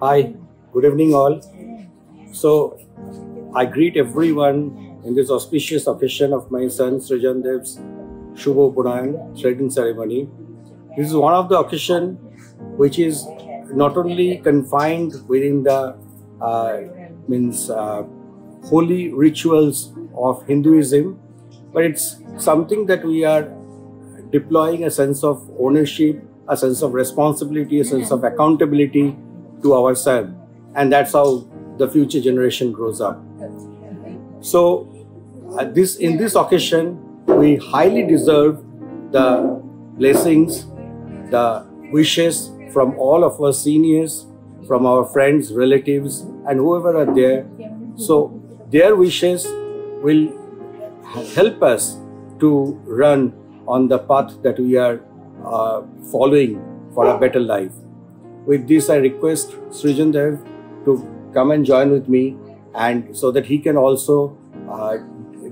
Hi, good evening all. So, I greet everyone in this auspicious occasion of my son Srijan Dev's Shubho Punan threading ceremony. This is one of the occasion which is not only confined within the holy rituals of Hinduism, but it's something that we are deploying a sense of ownership, a sense of responsibility, a sense of accountability to our son, and that's how the future generation grows up. So in this occasion, we highly deserve the blessings, the wishes from all of our seniors, from our friends, relatives, and whoever are there. So their wishes will help us to run on the path that we are following for a better life. With this, I request Srijan Dev to come and join with me, and so that he can also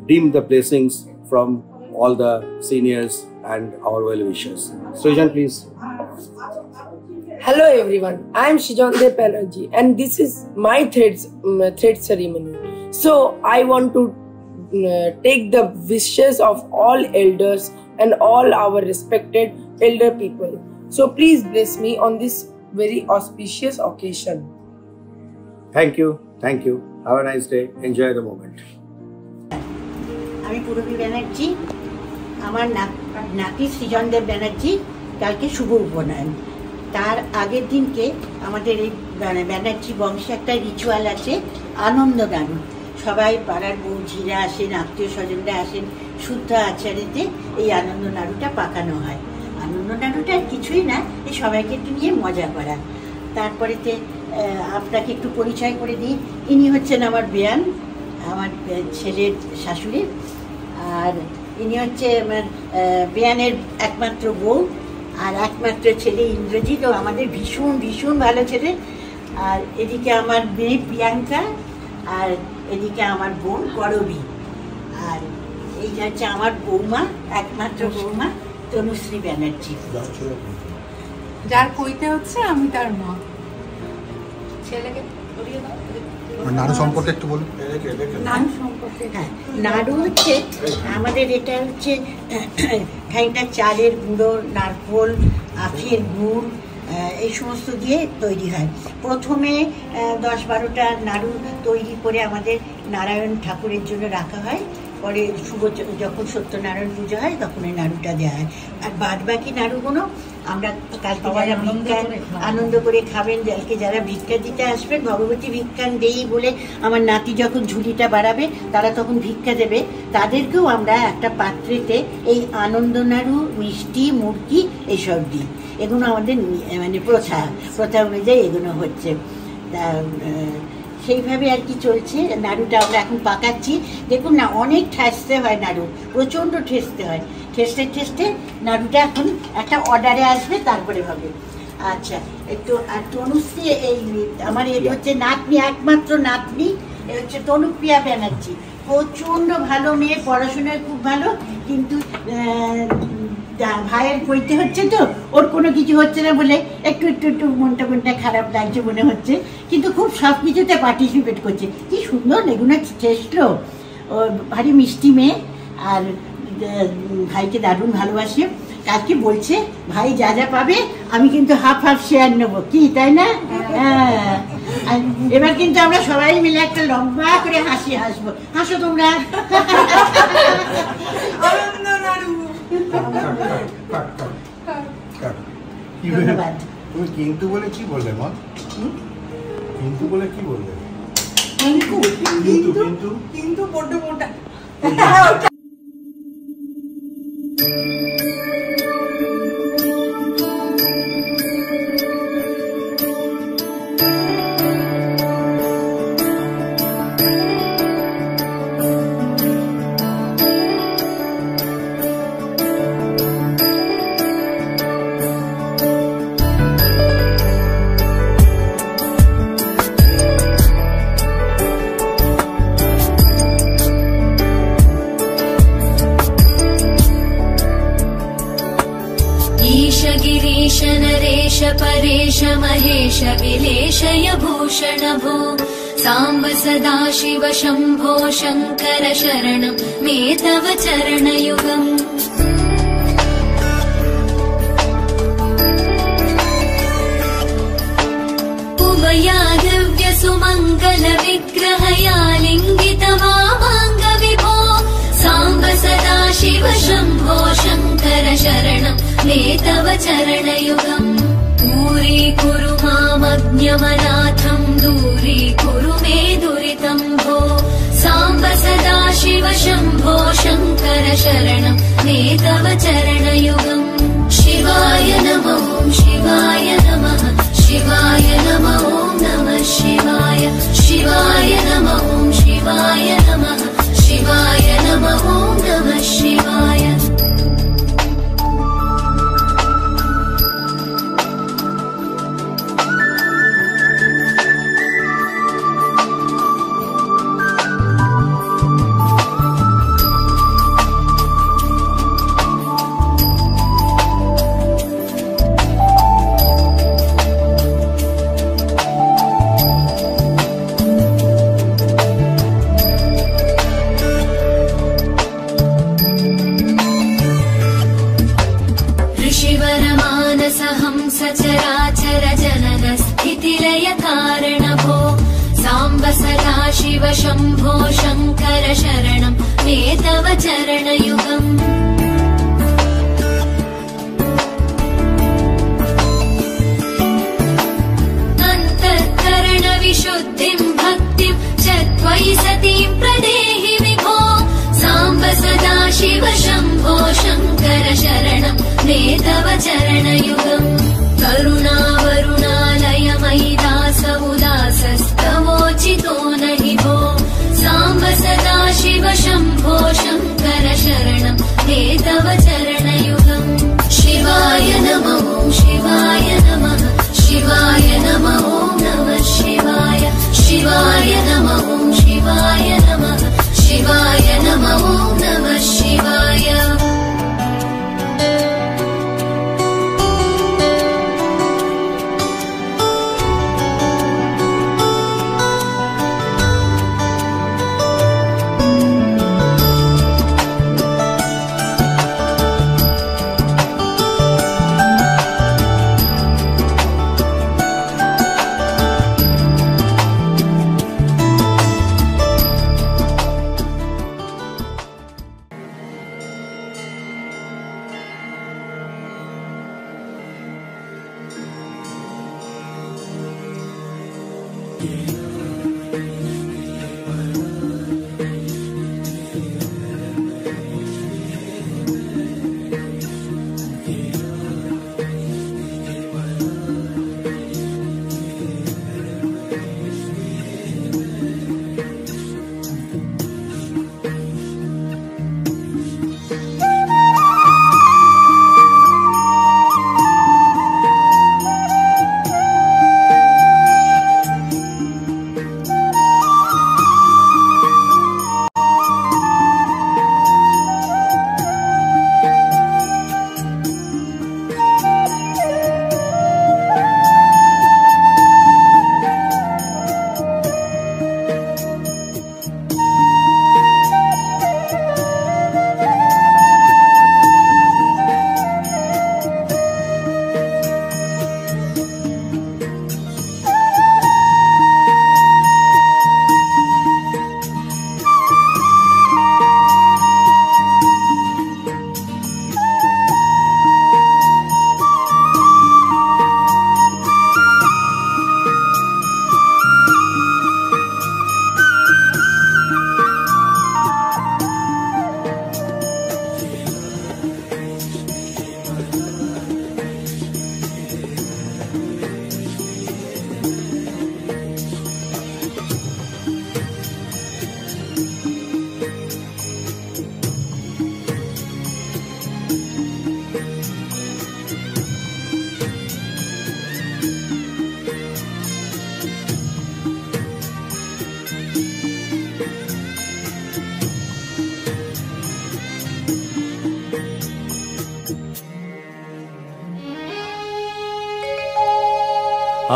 deem the blessings from all the seniors and our well-wishers. Srijan, please. Hello everyone, I am Srijan Dev Banerjee and this is my thread ceremony. So I want to take the wishes of all elders and all our respected elder people. So please bless me on this very auspicious occasion. Thank you. Thank you. Have a nice day. Enjoy the moment. আমি পুরবী ব্যানার্জি, আমার নাতি সৃজন দেব ব্যানার্জি কালকে শুভ উপনয়ন। তার আগের দিনকে আমাদের এই ব্যানার্জি বংশে একটা রিচুয়াল আছে, আনন্দ নাড়ু। সবাই পাড়ার বৌঝিরা আসেন, আত্মীয় স্বজনরা আসেন, শুদ্ধ আচারেতে এই আনন্দ নাড়ুটা পাকানো হয়। আনন্দ নাড়ুটা কিছুই না, এই সবাইকে একটু নিয়ে মজা করা। তারপরেতে আপনাকে একটু পরিচয় করে দিই, ইনি হচ্ছেন আমার বেয়ান, আমার ছেলের শাশুড়ি, আর ইনি হচ্ছে আমার বেয়ানের একমাত্র বউ আর একমাত্র ছেলে ইন্দ্রজিৎ, ও আমাদের ভীষণ ভীষণ ভালো ছেলে। আর এদিকে আমার মেয়ে প্রিয়াঙ্কা, আর এদিকে আমার বোন করবী, আর এই হচ্ছে আমার বৌমা, একমাত্র বৌমা তনুশ্রী ব্যানার্জি, যার কইতে হচ্ছে আমি তার মা। ছেলেকে নাড়ু সম্পর্কে একটু বলুন। নাড়ু সম্পর্কে, হ্যাঁ, নাড়ু হচ্ছে আমাদের, এটা হচ্ছে খানিকটা চালের গুঁড়ো, নারকোল, আখের গুড়, এই সমস্ত দিয়ে তৈরি হয়। প্রথমে 10-12টা নাড়ু তৈরি করে আমাদের নারায়ণ ঠাকুরের জন্য রাখা হয়, পরে যখন সত্যনারায়ণ পুজো হয় তখন এই নাড়ুটা দেওয়া হয়। আর বাদ বাকি নাড়ুগুলো আমরা কালকে যারা ভিক্ষা আনন্দ করে খাবেন, যারা ভিক্ষা দিতে আসবেন, ভগবতী ভিক্ষান দেই বলে আমার নাতি যখন ঝুলিটা বাড়াবে তারা তখন ভিক্ষা দেবে, তাদেরকেও আমরা একটা পাত্রেতে এই আনন্দ নাড়ু, মিষ্টি, মুরগি এইসব দিই। এগুলো আমাদের মানে প্রথা অনুযায়ী এগুলো হচ্ছে। সেইভাবে আর কি চলছে। নাড়ুটা আমরা এখন পাকাচ্ছি। দেখুন না, অনেক ঠেসতে হয় নাড়ু, প্রচণ্ড ঠেসতে হয়। ঠেসতে নাড়ুটা এখন একটা অর্ডারে আসবে, তারপরে হবে। আচ্ছা, একটু আর তনুশ্রী, এই আমার এই হচ্ছে নাতনি, একমাত্র নাতনি, এ হচ্ছে তনুপ্রিয়া ব্যানার্জি। প্রচণ্ড ভালো মেয়ে, পড়াশোনায় খুব ভালো, কিন্তু ভাইয়ের কইতে হচ্ছে তো, ওর কোনো কিছু হচ্ছে না বলে একটু মনটা খারাপ লাগছে মনে হচ্ছে, কিন্তু খুব সব কিছুতে পার্টিসিপেট করছে। কি সুন্দর এগুলো ঠেসলো, ও ভারী মিষ্টি মেয়ে, আর ভাইকে দারুণ ভালোবাসে। কালকে বলছে ভাই যা যা পাবে আমি কিন্তু হাফ শেয়ার নেবো, কি তাই না? হ্যাঁ, এবার কিন্তু আমরা সবাই মিলে একটা লম্বা করে হাসবো। হাসো তোমরা। ধন্যবাদ। তুমি কিন্তু বলে কি বললে মা? কিন্তু বলে কি বললে? কিন্তু বড্ড মোটা। भूषण भो साम्ब सदा शिव शम्भो शङ्कर शरणं मे तव चरणयुगम् उमया दिव्य सुमङ्गल विग्रहया लिङ्गित वामाङ्ग विभो साम्ब सदा शिव शम्भो शङ्कर शरणं मे तव चरणयुगम् दूरीकुरु मामज्ञमनाथम् दूरीकुरु मे दुरितम् भो साम्ब सदा शिव शम्भो शङ्कर शरणं मे तव चरणयुगम् शिवाय नमः शिवाय नमः शिवाय नमः नमः शिवाय शिवाय नमः शिवाय नमः शिवाय नमः नमः शिवाय सचराचर जनन स्थितिलय कारण भो साम्ब सदा शिव शम्भो शङ्कर शरणं मे तव चरणयुगम् अन्तःकरण विशुद्धिं भक्तिं च त्वयि सतीं प्रदेहि विभो साम्ब सदा शिव शम्भो शङ्कर शरणं मे तव चरणयुगम् करुणावरुणालय मयि दास उदासस्तवोचितो नहि भो साम्ब सदा शिव शम्भो शङ्कर शरणं मे तव चरणयुगम् शिवाय नमः शिवाय नमः शिवाय नमः नमः शिवाय शिवाय नमः शिवाय नमः शिवाय नमः नमः शिवाय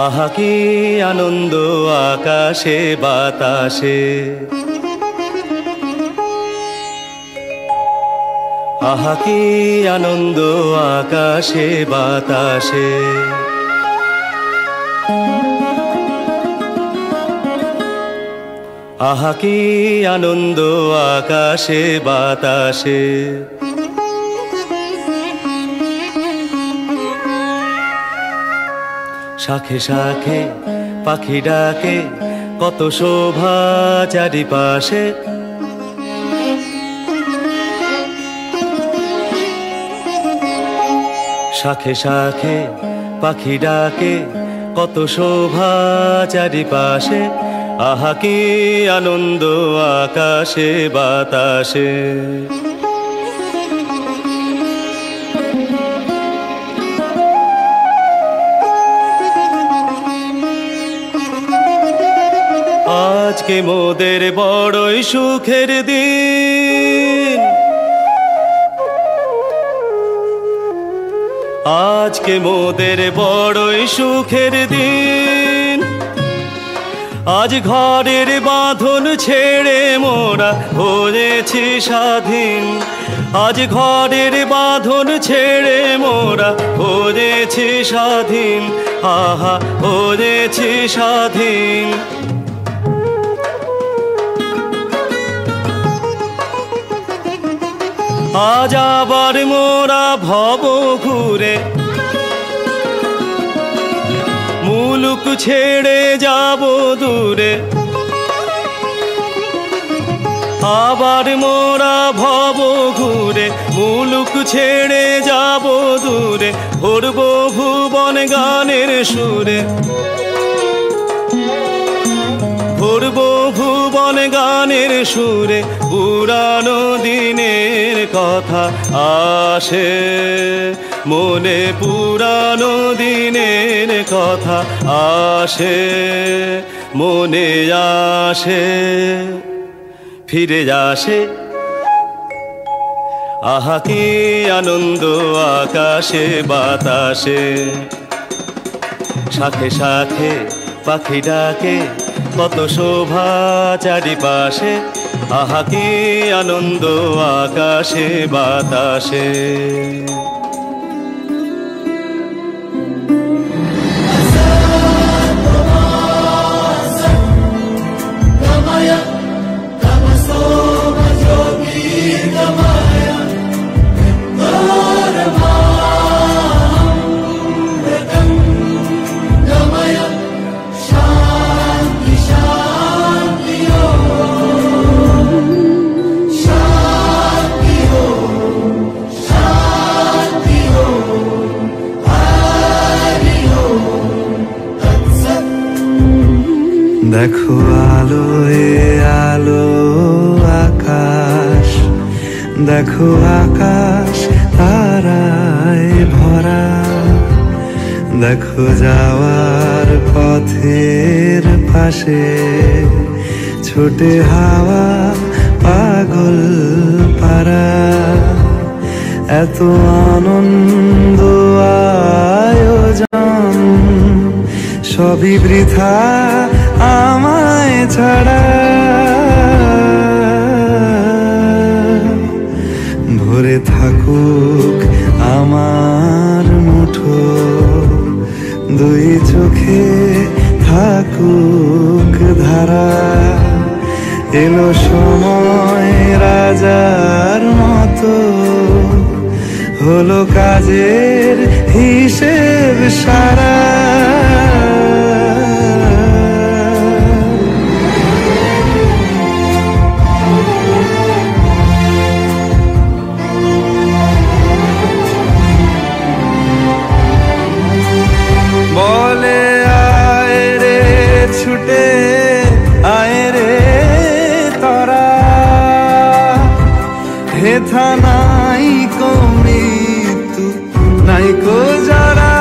আহা কি আনন্দ আকাশে বাতাসে, আহা কি আনন্দ আকাশে বাতাসে। আহা কি আনন্দ আকাশে বাতাসে। শাখে শাখে পাখি ডাকে কত শোভা চারিপাশে, শাখে শাখে পাখি ডাকে কত শোভা চারিপাশে। আহা কি আনন্দ আকাশে বাতাসে। আজকে মোদের বড়ই সুখের দিন, আজকে মোদের বড়ই সুখের দিন। আজ ঘরের বাঁধন ছেড়ে মোরা হয়েছি স্বাধীন, আজ ঘরের বাঁধন ছেড়ে মোরা হয়েছি স্বাধীন। আহা হয়েছি স্বাধীন। আজ আবার মোরা ভব ঘুরে মুলুক ছেড়ে যাব দূরে, আবার মোরা ভব ঘুরে মুলুক ছেড়ে যাব দূরে। ভরব ভুবন গানের সুরে, ভরব ভুবন গানের সুরে। পুরানো দিনের কথা আসে মনে, পুরানো দিনের কথা আসে মনে আসে, ফিরে আসে। আহা কি আনন্দ আকাশে বাতাসে। শাখে শাখে পাখি ডাকে কত শোভা চারিপাশে। আহা কি আনন্দ আকাশে বাতাসে। দেখো আলোয় আলো আকাশ, দেখো আকাশ তারায় ভরা। দেখো যাওয়ার পথের পাশে ছোটে হাওয়া পাগল পারা। এত আনন্দ আয়োজন সবই বৃথা আমায় ছাড়া। ভরে থাকুক আমার মুঠো, দুই চোখে থাকুক ধারা। এলো সময় রাজার মতো, হলো কাজের হিসেব সারা। বলে আয় রে ছুটে আয় রে তোরা, হেথা নাই কো মৃত্যু নাই কো যারা।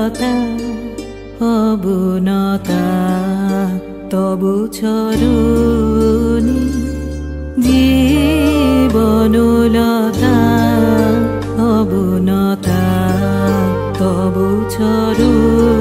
লতা অবনতা তবু চরণী জীবনলতা অবনতা তবু চরণী